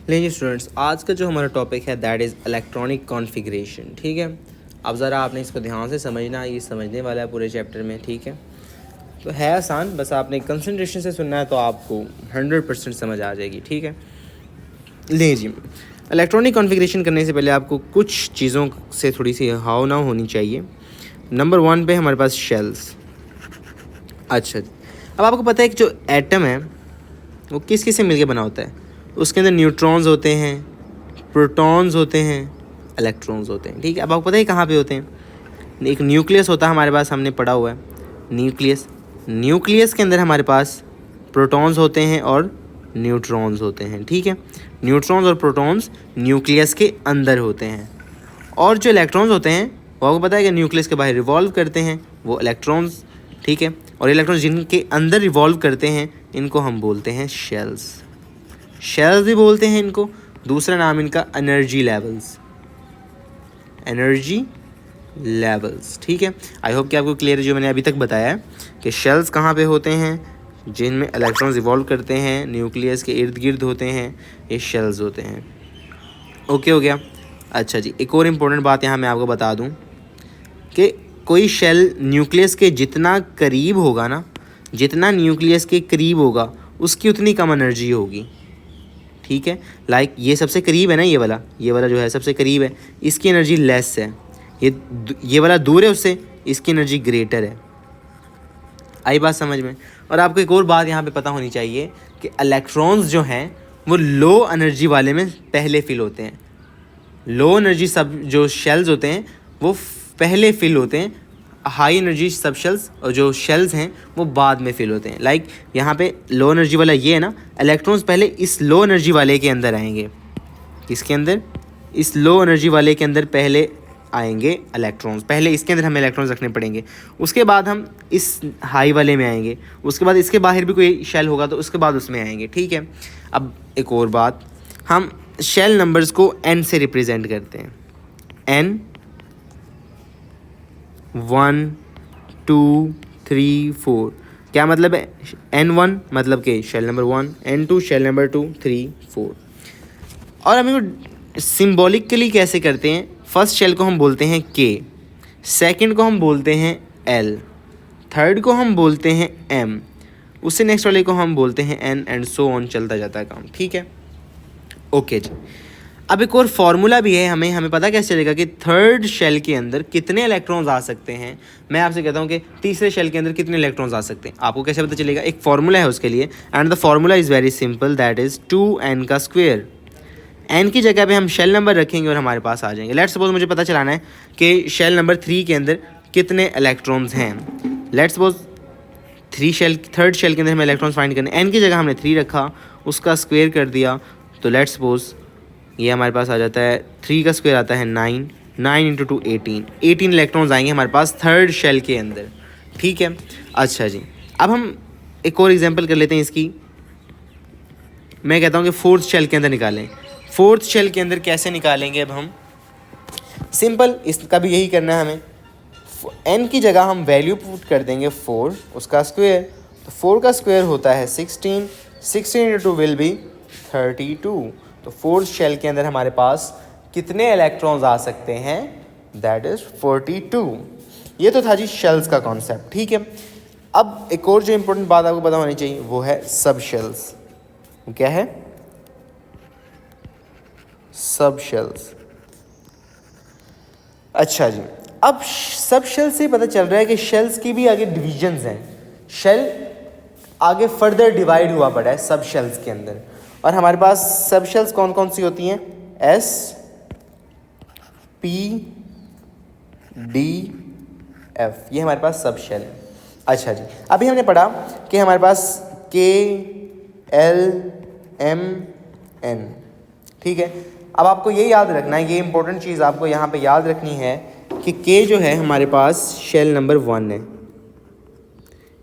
लीजिए स्टूडेंट्स, आज का जो हमारा टॉपिक है दैट इज़ इलेक्ट्रॉनिक कॉन्फ़िगरेशन। ठीक है, अब ज़रा आपने इसको ध्यान से समझना, ये समझने वाला है पूरे चैप्टर में। ठीक है, तो है आसान, बस आपने कंसंट्रेशन से सुनना है तो आपको 100% समझ आ जाएगी। ठीक है, लीजिए इलेक्ट्रॉनिक कॉन्फ़िगरेशन करने से पहले आपको कुछ चीज़ों से थोड़ी सी हाव ना होनी चाहिए। नंबर 1 पे हमारे पास शेल्स। अच्छा, अब आपको पता है कि जो एटम है वो किस किस से मिलके बना होता है। उसके अंदर न्यूट्रॉन्स होते हैं, प्रोटॉन्स होते हैं, इलेक्ट्रॉन्स होते हैं। ठीक है, अब आपको पता है कहाँ पे होते हैं। एक न्यूक्लियस होता है हमारे पास, हमने पढ़ा हुआ है न्यूक्लियस के अंदर हमारे पास प्रोटॉन्स होते हैं और न्यूट्रॉन्स होते हैं। ठीक है, न्यूट्रॉन्स और प्रोटॉन्स न्यूक्लियस के अंदर होते हैं। और जो इलेक्ट्रॉन्स होते हैं वो आपको पता है कि न्यूक्लियस के बाहर रिवॉल्व करते हैं, वो इलेक्ट्रॉन्स। ठीक है, और इलेक्ट्रॉन्स जिनके अंदर रिवॉल्व करते हैं इनको हम बोलते हैं शेल्स भी बोलते हैं इनको। दूसरा नाम इनका एनर्जी लेवल्स। ठीक है, आई होप कि आपको क्लियर है जो मैंने अभी तक बताया है कि शेल्स कहाँ पे होते हैं, जिनमें इलेक्ट्रॉन्स इवॉल्व करते हैं, न्यूक्लियस के इर्द गिर्द होते हैं, ये शेल्स होते हैं। ओके हो गया। अच्छा जी, एक और इम्पोर्टेंट बात यहाँ मैं आपको बता दूँ कि कोई शेल न्यूक्लियस के जितना करीब होगा ना, जितना न्यूक्लियस के करीब होगा उसकी उतनी कम एनर्जी होगी। ठीक है, लाइक ये सबसे करीब है ना, ये वाला जो है सबसे करीब है, इसकी एनर्जी लेस है। ये वाला दूर है उससे, इसकी एनर्जी ग्रेटर है। आई बात समझ में। और आपको एक और बात यहाँ पे पता होनी चाहिए कि इलेक्ट्रॉन्स जो हैं वो लो एनर्जी वाले में पहले फिल होते हैं। लो एनर्जी सब जो शेल्स होते हैं वो पहले फिल होते हैं, हाई एनर्जी सब शेल्स और जो शेल्स हैं वो बाद में फिल होते हैं। लाइक यहाँ पे लो एनर्जी वाला ये है ना, इलेक्ट्रॉन्स पहले इस लो एनर्जी वाले के अंदर आएंगे। किसके अंदर? इस लो एनर्जी वाले के अंदर पहले आएंगे इलेक्ट्रॉन्स। पहले इसके अंदर हमें इलेक्ट्रॉन्स रखने पड़ेंगे, उसके बाद हम इस हाई वाले में आएंगे, उसके बाद इसके बाहर भी कोई शेल होगा तो उसके बाद उसमें आएंगे। ठीक है, अब एक और बात, हम शेल नंबर्स को n से रिप्रेजेंट करते हैं। n 1 2 3 4। क्या मतलब है? n1 मतलब कि shell number 1, n2 shell number 2, 3 4। और हम इनको सिम्बॉलिकली कैसे करते हैं? फर्स्ट शेल को हम बोलते हैं k, सेकंड को हम बोलते हैं l, थर्ड को हम बोलते हैं m, उससे नेक्स्ट वाले को हम बोलते हैं n एंड सो ऑन, चलता जाता है काम। ठीक है, ओके जी। अब एक और फार्मूला भी है, हमें पता कैसे चलेगा कि थर्ड शेल के अंदर कितने इलेक्ट्रॉन्स आ सकते हैं। मैं आपसे कहता हूँ कि तीसरे शेल के अंदर कितने इलेक्ट्रॉन्स आ सकते हैं, आपको कैसे पता चलेगा? एक फार्मूला है उसके लिए, and the formula is very simple, that is 2n का स्क्वायर। n की जगह पे हम शेल नंबर रखेंगे और हमारे पास आ जाएंगे। लेट्स सपोज मुझे पता चलाना है कि शेल नंबर 3 के अंदर कितने इलेक्ट्रॉन्स हैं। लेट्स सपोज थर्ड शेल के अंदर हमें इलेक्ट्रॉन्स फाइंड करने, n की जगह हमने 3 रखा, उसका स्क्वायर कर दिया, तो लेट्स सपोज ये हमारे पास आ जाता है, 3 का स्क्वायर आता है 9, 9 इंटू 2 18 इलेक्ट्रॉन्स आएंगे हमारे पास थर्ड शेल के अंदर। ठीक है, अच्छा जी, अब हम एक और एग्जांपल कर लेते हैं इसकी। मैं कहता हूँ कि फोर्थ शेल के अंदर निकालें। फोर्थ शेल के अंदर कैसे निकालेंगे? अब हम सिंपल, इसका भी यही करना है हमें। n की जगह हम वैल्यू पुट कर देंगे 4, उसका स्क्वायर, तो 4 का स्क्वायर होता है 16, 16 इंटू 2 विल बी 32। तो फोर्थ शेल के अंदर हमारे पास कितने इलेक्ट्रॉन्स आ सकते हैं? That is 42। ये तो था जी शेल्स का कॉन्सेप्ट। ठीक है, अब एक और जो इम्पोर्टेंट बात आपको पता होनी चाहिए वो है सब शेल्स। क्या है? सब शेल्स। अच्छा जी, अब सब शेल से पता चल रहा है कि शेल्स की भी आगे डिविजन्स हैं। शेल आगे फर्दर डिवाइड हुआ पड़ा है सब शेल्स के अंदर, और हमारे पास सब शेल्स कौन कौन सी होती हैं? S P D F, ये हमारे पास सब शेल है। अच्छा जी, अभी हमने पढ़ा कि हमारे पास K L M N। ठीक है, अब आपको ये याद रखना है, ये इंपॉर्टेंट चीज़ आपको यहाँ पे याद रखनी है कि K जो है हमारे पास शेल नंबर 1 है,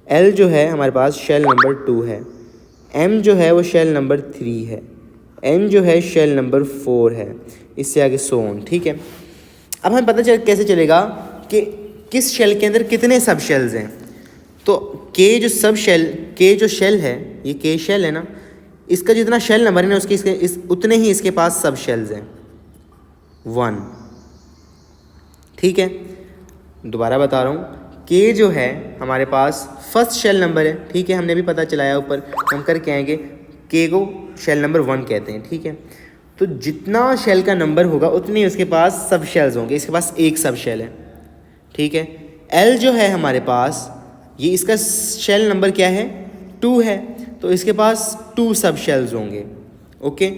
L जो है हमारे पास शेल नंबर 2 है, M जो है वो शेल नंबर 3 है, N जो है शेल नंबर 4 है, इससे आगे सो ऑन। ठीक है, अब हमें पता कैसे चलेगा कि किस शेल के अंदर कितने सब शेल्स हैं? तो K जो शेल है, ये K शेल है ना, इसका जितना शेल नंबर है ना उसके उतने ही इसके पास सब शेल्स हैं 1। ठीक है, दोबारा बता रहा हूँ, के जो है हमारे पास फर्स्ट शेल नंबर है। ठीक है, हमने भी पता चलाया ऊपर, हम करके आएंगे, के को शेल नंबर 1 कहते हैं। ठीक है, तो जितना शेल का नंबर होगा उतनी उसके पास सब शेल्स होंगे। इसके पास एक सब शेल है। ठीक है, एल जो है हमारे पास, ये इसका शेल नंबर क्या है 2 है, तो इसके पास 2 सब शेल्स होंगे। ओके,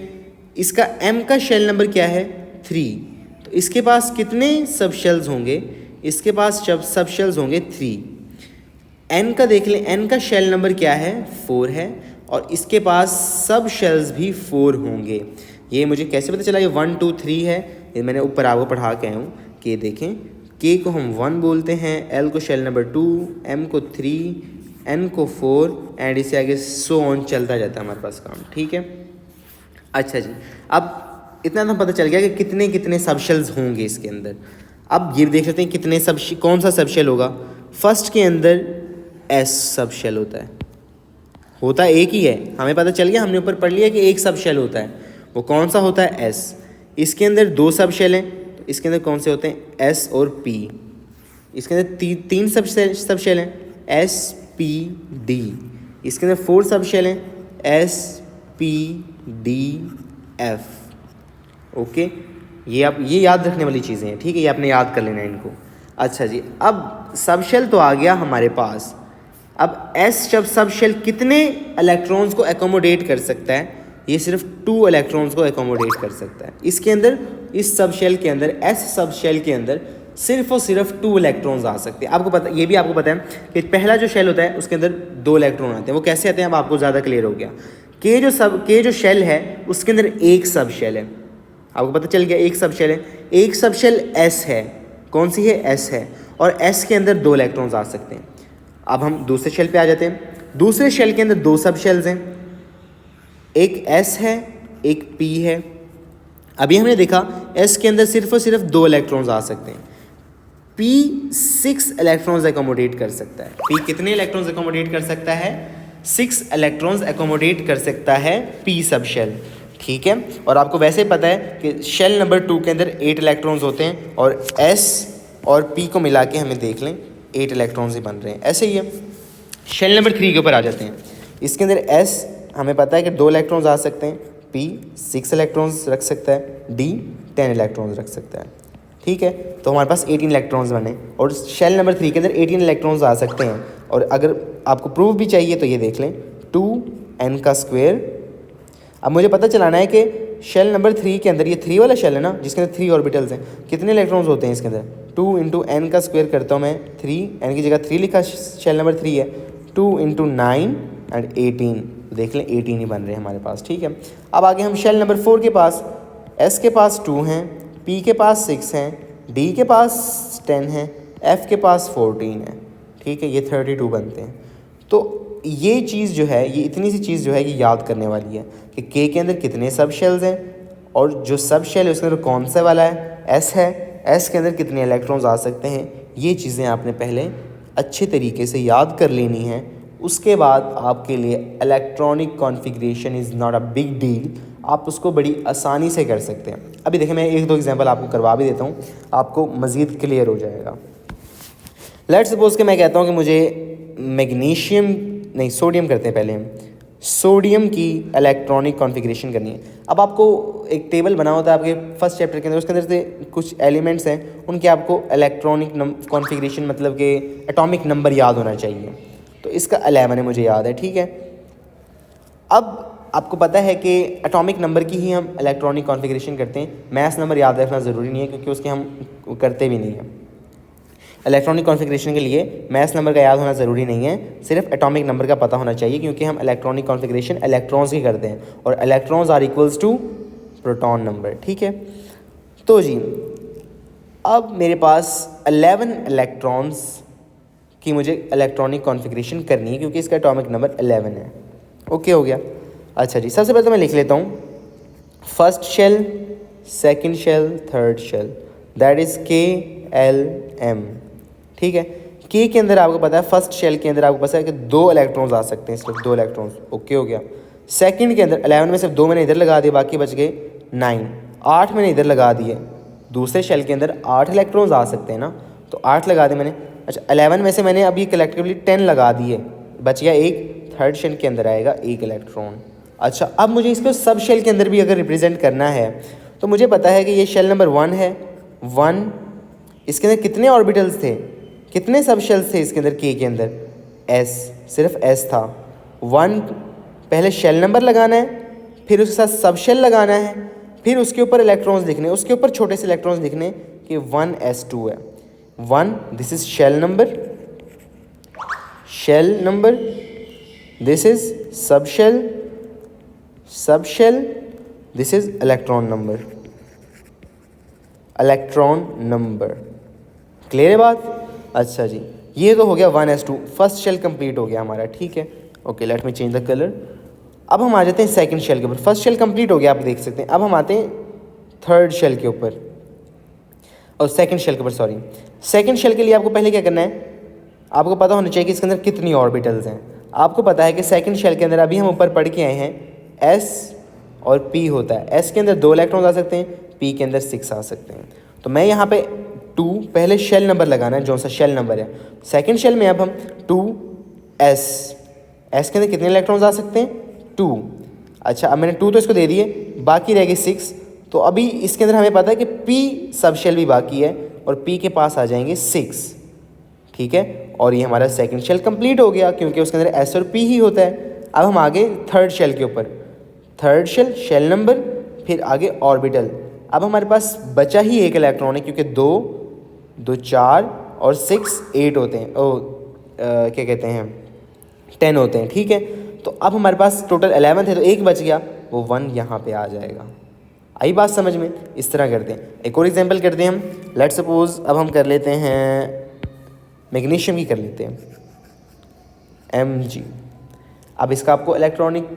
इसका एम का शेल नंबर क्या है 3, तो इसके पास कितने सब शेल्स होंगे, इसके पास जब सब शेल्स होंगे 3। एन का देख लें, एन का शेल नंबर क्या है 4 है, और इसके पास सब शेल्स भी 4 होंगे। ये मुझे कैसे पता चला, ये 1 2 3 है, ये मैंने ऊपर आपको पढ़ा के आया हूँ कि देखें, के को हम 1 बोलते हैं, एल को शेल नंबर 2, एम को 3, एन को 4, एंड इससे आगे सो ऑन चलता जाता है हमारे पास काम। ठीक है, अच्छा जी, अब इतना तो पता चल गया कि कितने कितने सब शेल्स होंगे इसके अंदर। अब ये देख लेते हैं कितने कौन सा सब शेल होगा। फर्स्ट के अंदर एस सब शेल होता है एक ही है, हमें पता चल गया, हमने ऊपर पढ़ लिया कि एक सब शेल होता है, वो कौन सा होता है एस। इसके अंदर 2 सब शेल हैं, तो इसके अंदर कौन से होते हैं एस और पी। इसके अंदर 3 सब शेल हैं, एस पी डी। इसके अंदर 4 सब शेल हैं, S P D F. Okay, ये आप ये याद रखने वाली चीज़ें हैं। ठीक है, ये आपने याद कर लेना है इनको। अच्छा जी, अब सब शेल तो आ गया हमारे पास। अब एस जब सब शेल कितने इलेक्ट्रॉन्स को एकोमोडेट कर सकता है, ये सिर्फ 2 इलेक्ट्रॉन्स को एकोमोडेट कर सकता है। इसके अंदर, इस सब शेल के अंदर, एस सब शेल के अंदर सिर्फ और सिर्फ 2 इलेक्ट्रॉन्स आ सकते हैं। आपको पता, ये भी आपको पता है कि पहला जो शेल होता है उसके अंदर 2 इलेक्ट्रॉन आते हैं। वो कैसे आते हैं अब आपको ज़्यादा क्लियर हो गया। के जो शेल है उसके अंदर एक सब शेल है, आपको पता चल गया, एक सब शेल है। एक सब शेल एस है, कौन सी है एस है, और एस के अंदर 2 इलेक्ट्रॉन्स आ सकते हैं। अब हम दूसरे शेल पे आ जाते हैं। दूसरे शेल के अंदर 2 सब शेल्स हैं, एक एस है एक पी है। अभी हमने देखा एस के अंदर सिर्फ और सिर्फ 2 इलेक्ट्रॉन्स आ सकते हैं, पी 6 इलेक्ट्रॉन्स एकोमोडेट कर सकता है। पी कितने इलेक्ट्रॉन्स एकोमोडेट कर सकता है, 6 इलेक्ट्रॉन्स एकोमोडेट कर सकता है पी सब शेल। ठीक है, और आपको वैसे ही पता है कि शेल नंबर 2 के अंदर 8 इलेक्ट्रॉन्स होते हैं, और एस और पी को मिला के हमें देख लें 8 इलेक्ट्रॉन्स ही बन रहे हैं। ऐसे ही है, शेल नंबर 3 के ऊपर आ जाते हैं। इसके अंदर एस हमें पता है कि 2 इलेक्ट्रॉन्स आ सकते हैं, पी 6 इलेक्ट्रॉन्स रख सकता है, डी 10 इलेक्ट्रॉन्स रख सकता है। ठीक है, तो हमारे पास 18 इलेक्ट्रॉन्स बने, और शेल नंबर 3 के अंदर 18 इलेक्ट्रॉन्स आ सकते हैं। और अगर आपको प्रूफ भी चाहिए तो ये देख लें, 2n का स्क्वायर। अब मुझे पता चलाना है कि शेल नंबर 3 के अंदर, ये 3 वाला शेल है ना जिसके अंदर 3 ऑर्बिटल्स हैं, कितने इलेक्ट्रॉन्स होते हैं इसके अंदर। 2 × n का स्क्वायर करता हूँ मैं, 3, n की जगह 3 लिखा, शेल नंबर 3 है, 2 × 9 एंड 18, देख लें 18 ही बन रहे हैं हमारे पास। ठीक है, अब आगे हम शेल नंबर 4 के पास, s के पास 2 हैं, p के पास 6 हैं, d के पास 10 हैं, f के पास 14 है। ठीक है, ये 32 बनते हैं। तो ये चीज़ जो है, ये इतनी सी चीज़ जो है ये याद करने वाली है कि के अंदर कितने सब शेल्स हैं, और जो सब शेल है उसके अंदर कौन सा वाला है, एस है, एस के अंदर कितने इलेक्ट्रॉन्स आ सकते हैं। ये चीज़ें आपने पहले अच्छे तरीके से याद कर लेनी है। उसके बाद आपके लिए electronic configuration is not a big deal, आप उसको बड़ी आसानी से कर सकते हैं। अभी देखें, मैं 1-2 एग्जांपल आपको करवा भी देता हूँ, आपको मज़ीद क्लियर हो जाएगा। लेट्स सपोज कि मैं कहता हूँ कि मुझे सोडियम करते हैं पहले हम, सोडियम की इलेक्ट्रॉनिक कॉन्फ़िगरेशन करनी है। अब आपको एक टेबल बना होता है आपके फर्स्ट चैप्टर के अंदर, उसके अंदर से कुछ एलिमेंट्स हैं, उनके आपको इलेक्ट्रॉनिक कॉन्फ़िगरेशन मतलब कि एटॉमिक नंबर याद होना चाहिए। तो इसका 11 है, मुझे याद है। ठीक है, अब आपको पता है कि एटॉमिक नंबर की ही हम इलेक्ट्रॉनिक कॉन्फ़िगरेशन करते हैं, मैथ्स नंबर याद रखना ज़रूरी नहीं है क्योंकि उसके हम करते भी नहीं हैं। इलेक्ट्रॉनिक कॉन्फ़िगरेशन के लिए मैथ्स नंबर का याद होना ज़रूरी नहीं है, सिर्फ एटॉमिक नंबर का पता होना चाहिए, क्योंकि हम इलेक्ट्रॉनिक कॉन्फ़िगरेशन इलेक्ट्रॉन्स की करते हैं, और electrons are equals to proton number. ठीक है, तो जी अब मेरे पास 11 इलेक्ट्रॉन्स की मुझे इलेक्ट्रॉनिक कॉन्फ़िगरेशन करनी है, क्योंकि इसका एटॉमिक नंबर 11 है। ओके हो गया। अच्छा जी, सबसे पहले तो मैं लिख लेता हूँ first shell, second shell, third shell, that is KLM। ठीक है, के अंदर आपको पता है, फर्स्ट शेल के अंदर आपको पता है कि 2 इलेक्ट्रॉन्स आ सकते हैं, सिर्फ 2 इलेक्ट्रॉन्स। ओके हो गया। सेकंड के अंदर 11 में सिर्फ 2 मैंने इधर लगा दिए, बाकी बच गए 9। 8 मैंने इधर लगा दिए, दूसरे शेल के अंदर 8 इलेक्ट्रॉन्स आ सकते हैं ना, तो 8 लगा दिए मैंने। अच्छा 11 में से मैंने अभी कलेक्टिवली 10 लगा दिए, बच गया एक, थर्ड शेल के अंदर आएगा एक इलेक्ट्रॉन। अच्छा अब मुझे इसको सब शेल के अंदर भी अगर रिप्रेजेंट करना है तो मुझे पता है कि ये शेल नंबर 1 है, 1, इसके अंदर कितने ऑर्बिटल्स थे, कितने सब शेल्स थे इसके अंदर, के के अंदर s, सिर्फ s था। 1 पहले शेल नंबर लगाना है, फिर उसके साथ सब शेल लगाना है, फिर उसके ऊपर इलेक्ट्रॉन्स लिखने, उसके ऊपर छोटे से इलेक्ट्रॉन्स लिखने कि 1s2 है। 1 this is shell number, this is sub shell, this is electron number. Clear है बात? अच्छा जी, ये तो हो गया 1s2, फर्स्ट शेल कंप्लीट हो गया हमारा, ठीक है। Okay let me change the colour. अब हम आ जाते हैं सेकंड शेल के ऊपर। फर्स्ट शेल कंप्लीट हो गया, आप देख सकते हैं। अब हम आते हैं थर्ड शेल के ऊपर, और सेकंड शेल के ऊपर, सॉरी। सेकंड शेल के लिए आपको पहले क्या करना है, आपको पता होना चाहिए कि इसके अंदर कितनी ऑर्बिटल्स हैं। आपको पता है कि सेकंड शेल के अंदर अभी हम ऊपर पढ़ के आए हैं s और p होता है। s के अंदर 2 इलेक्ट्रॉन्स आ सकते हैं, p के अंदर 6 आ सकते हैं। तो मैं यहाँ पे 2 पहले शेल नंबर लगाना है, जो सा शेल नंबर है। सेकंड शेल में अब हम 2s, s के अंदर कितने इलेक्ट्रॉन्स आ सकते हैं, 2। अच्छा अब मैंने 2 तो इसको दे दिए, बाकी रह गए 6। तो अभी इसके अंदर हमें पता है कि p सब शेल भी बाकी है, और p के पास आ जाएंगे 6, ठीक है। और ये हमारा सेकंड शेल कंप्लीट हो गया, क्योंकि उसके अंदर s और p ही होता है। अब हम आगे थर्ड शेल के ऊपर, थर्ड शेल, शेल नंबर, फिर आगे ऑर्बिटल। अब हमारे पास बचा ही एक इलेक्ट्रॉन है, क्योंकि 2 4 और 6 8 होते हैं, क्या कहते हैं 10 होते हैं, ठीक है। तो अब हमारे पास टोटल 11 थे, तो एक बच गया, वो 1 यहाँ पे आ जाएगा। आई बात समझ में? इस तरह करते हैं। एक और एग्जांपल करते हैं हम। लेट्स सपोज अब हम कर लेते हैं मैग्नीशियम की, कर लेते हैं Mg। अब इसका आपको इलेक्ट्रॉनिक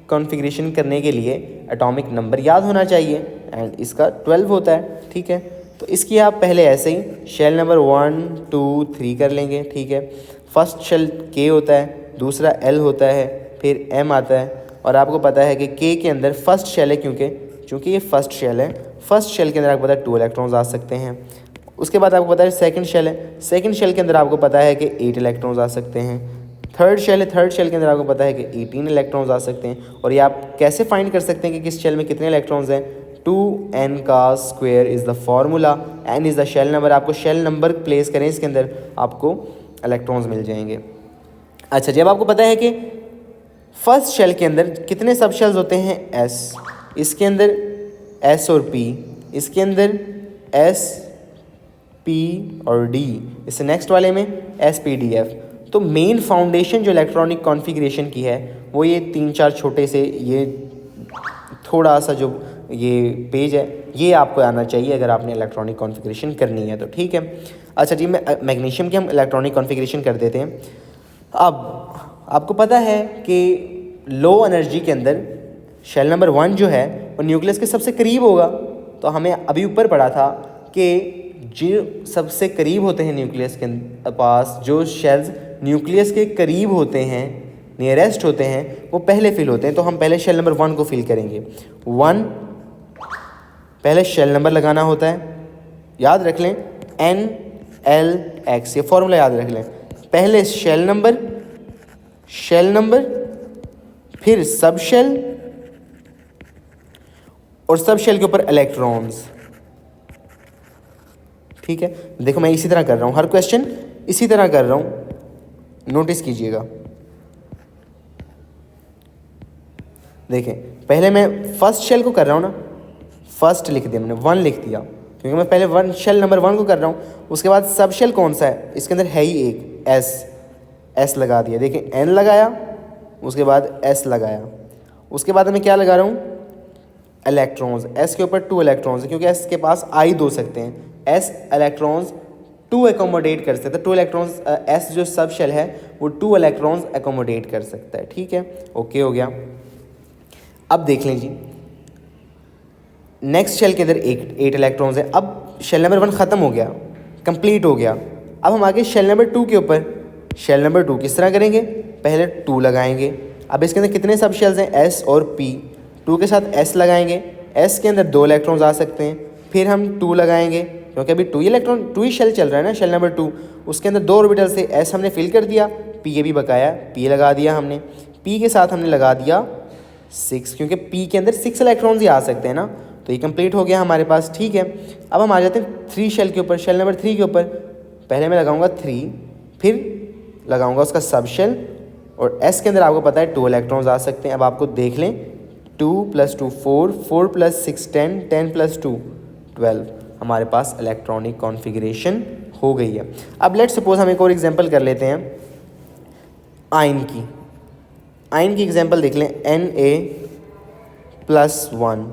कॉन्फ़िगरेशन करने के लिए एटॉमिक नंबर याद होना चाहिए, एंड इसका 12 होता है, ठीक है। तो इसकी आप पहले ऐसे ही शेल नंबर 1 2 3 कर लेंगे, ठीक है। फर्स्ट शेल K होता है, दूसरा L होता है, फिर M आता है। और आपको पता है कि K के अंदर फर्स्ट शेल है, क्योंकि ये फर्स्ट शेल है। फर्स्ट शेल के अंदर आपको पता है 2 इलेक्ट्रॉन्स आ सकते हैं। उसके बाद आपको पता है सेकंड शेल है, सेकंड शेल के अंदर आपको पता है कि 8 इलेक्ट्रॉन्स आ सकते हैं। थर्ड शेल है, थर्ड शेल के अंदर आपको पता है कि 18 इलेक्ट्रॉन्स आ सकते हैं। और ये आप कैसे फाइंड कर सकते हैं कि किस शेल में कितने इलेक्ट्रॉन्स हैं, 2n² is the formula, n is the shell number. आपको शेल नंबर प्लेस करें इसके अंदर, आपको इलेक्ट्रॉन्स मिल जाएंगे। अच्छा जब आपको पता है कि फर्स्ट शेल के अंदर कितने सब शेल्स होते हैं, s, इसके अंदर s और p, इसके अंदर s p और d, इससे नेक्स्ट वाले में s p d f। तो मेन फाउंडेशन जो इलेक्ट्रॉनिक कॉन्फ़िगरेशन की है वो ये 3-4 छोटे से, ये थोड़ा सा जो ये पेज है, ये आपको आना चाहिए अगर आपने इलेक्ट्रॉनिक कॉन्फ़िगरेशन करनी है तो, ठीक है। अच्छा जी, मैं मैग्नीशियम की हम इलेक्ट्रॉनिक कॉन्फ़िगरेशन कर देते हैं। अब आपको पता है कि लो एनर्जी के अंदर शेल नंबर 1 जो है वो न्यूक्लियस के सबसे करीब होगा। तो हमें अभी ऊपर पढ़ा था कि जो सबसे करीब होते हैं न्यूक्लियस के पास, जो शेल्स न्यूक्लियस के करीब होते हैं, नियरेस्ट होते हैं, वो पहले फिल होते हैं। तो हम पहले शेल नंबर 1 को फिल करेंगे। 1 पहले शेल नंबर लगाना होता है, याद रख लें NLX, ये फॉर्मूला याद रख लें। पहले शेल नंबर, फिर सब शेल, और सब शेल के ऊपर इलेक्ट्रॉन्स, ठीक है। देखो मैं इसी तरह कर रहा हूँ, हर क्वेश्चन इसी तरह कर रहा हूँ, नोटिस कीजिएगा। देखें पहले मैं फर्स्ट शेल को कर रहा हूँ ना, फर्स्ट लिख दिया मैंने, 1 लिख दिया, क्योंकि मैं पहले शेल नंबर 1 को कर रहा हूँ। उसके बाद सब शेल कौन सा है, इसके अंदर है ही एक S लगा दिया। देखें N लगाया, उसके बाद S लगाया, उसके बाद मैं क्या लगा रहा हूँ, इलेक्ट्रॉन्स। S के ऊपर 2 इलेक्ट्रॉन्स है, क्योंकि S के पास I 2 सकते हैं, S इलेक्ट्रॉन्स 2 एकोमोडेट कर सकता है। 2 इलेक्ट्रॉन्स, S जो सब शेल है वो 2 इलेक्ट्रॉन्स एकोमोडेट कर सकता है, ठीक है। ओके हो गया। अब देख लें जी, नेक्स्ट शेल के अंदर 8 इलेक्ट्रॉन्स है। अब शेल नंबर 1 ख़त्म हो गया, कंप्लीट हो गया। अब हम आगे शेल नंबर 2 के ऊपर, शेल नंबर 2 किस तरह करेंगे, पहले 2 लगाएंगे, अब इसके अंदर कितने सब शेल्स हैं, एस और पी। 2 के साथ एस लगाएंगे, एस के अंदर 2 इलेक्ट्रॉन्स आ सकते हैं, फिर हम 2 लगाएंगे क्योंकि अभी 2 ही शेल चल रहा है ना, शेल नंबर 2, उसके अंदर 2 ऑर्बिटल से एस हमने फिल कर दिया, पी ये भी बकाया पी लगा दिया हमने, पी के साथ हमने लगा दिया 6 क्योंकि पी के अंदर 6 इलेक्ट्रॉन्स ही आ सकते हैं ना, तो ये कंप्लीट हो गया हमारे पास। ठीक है, अब हम आ जाते हैं 3 शेल के ऊपर, शेल नंबर 3 के ऊपर। पहले मैं लगाऊंगा 3, फिर लगाऊंगा उसका सब शेल, और एस के अंदर आपको पता है 2 इलेक्ट्रॉन्स आ सकते हैं। अब आपको देख लें, 2 + 2 4, 4 + 6 10, 10 + 2 12, हमारे पास इलेक्ट्रॉनिक कॉन्फ़िगरेशन हो गई है। अब लेट्स सपोज हम एक और एग्जांपल कर लेते हैं आयन की एग्जांपल देख लें, Na+1।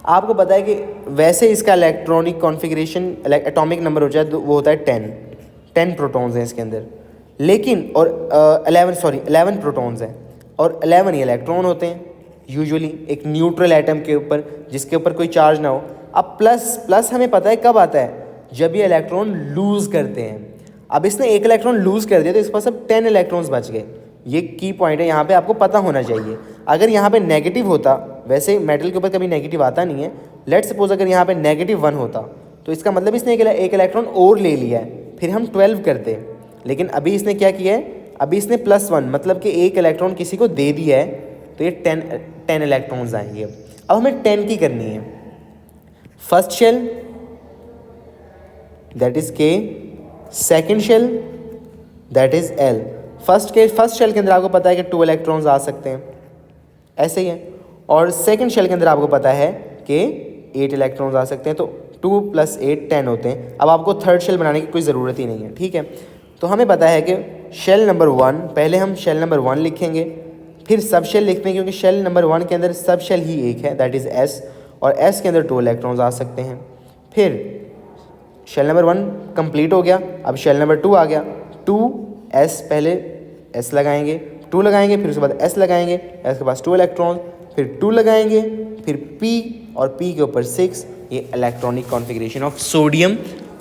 आपको पता है कि वैसे इसका इलेक्ट्रॉनिक कॉन्फ़िगरेशन एटॉमिक नंबर हो जाए तो वो होता है 10 प्रोटॉन्स हैं इसके अंदर, लेकिन और 11 प्रोटॉन्स हैं और 11 ही इलेक्ट्रॉन होते हैं यूजुअली एक न्यूट्रल एटम के ऊपर जिसके ऊपर कोई चार्ज ना हो। अब प्लस हमें पता है कब आता है, जब ये इलेक्ट्रॉन लूज़ करते हैं। अब इसने 1 इलेक्ट्रॉन लूज़ कर दिया तो इसके पास अब 10 इलेक्ट्रॉन्स बच गए। ये की पॉइंट है, यहाँ पे आपको पता होना चाहिए। अगर यहाँ पे नेगेटिव होता, वैसे मेटल के ऊपर कभी नेगेटिव आता नहीं है, लेट्स सपोज अगर यहाँ पे -1 होता तो इसका मतलब इसने एक इलेक्ट्रॉन और ले लिया है, फिर हम 12 करते। लेकिन अभी इसने क्या किया है, अभी इसने +1 मतलब कि 1 इलेक्ट्रॉन किसी को दे दिया है, तो ये 10 इलेक्ट्रॉन्स आएंगे। अब हमें 10 की करनी है। First shell that is K, second shell that is L. First shell के अंदर आपको पता है कि 2 इलेक्ट्रॉन्स आ सकते हैं, ऐसे ही है। और सेकेंड शेल के अंदर आपको पता है कि 8 इलेक्ट्रॉन्स आ सकते हैं, तो 2 + 8 10 होते हैं। अब आपको थर्ड शेल बनाने की कोई ज़रूरत ही नहीं है, ठीक है। तो हमें पता है कि शेल नंबर 1, पहले हम शेल नंबर 1 लिखेंगे, फिर सब शेल लिखते हैं क्योंकि शेल नंबर 1 के अंदर सब शेल ही एक है, दैट इज़ एस, और एस के अंदर 2 इलेक्ट्रॉन्स आ सकते हैं। फिर शेल नंबर 1 कंप्लीट हो गया, अब शेल नंबर 2 आ गया। 2 एस, पहले एस लगाएंगे, 2 लगाएंगे, फिर उसके बाद एस लगाएंगे, एस के पास 2 इलेक्ट्रॉन, फिर 2 लगाएंगे, फिर पी, और पी के ऊपर 6। ये electronic configuration of sodium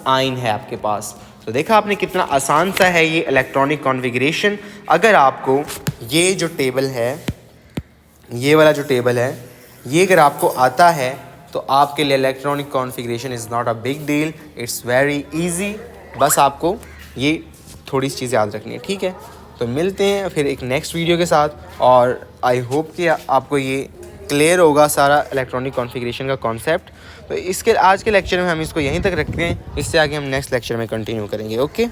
ion है आपके पास। तो देखा आपने कितना आसान सा है ये इलेक्ट्रॉनिक कॉन्फ़िगरेशन। अगर आपको ये जो टेबल है, ये वाला जो टेबल है, ये अगर आपको आता है तो आपके लिए electronic configuration is not a big deal, it's very easy. बस आपको ये थोड़ी सी चीज़ याद रखनी है, ठीक है। तो मिलते हैं फिर एक नेक्स्ट वीडियो के साथ, और आई होप कि आपको ये क्लियर होगा सारा इलेक्ट्रॉनिक कॉन्फ़िगरेशन का कॉन्सेप्ट। तो इसके आज के लेक्चर में हम इसको यहीं तक रखते हैं, इससे आगे हम नेक्स्ट लेक्चर में कंटिन्यू करेंगे। ओके।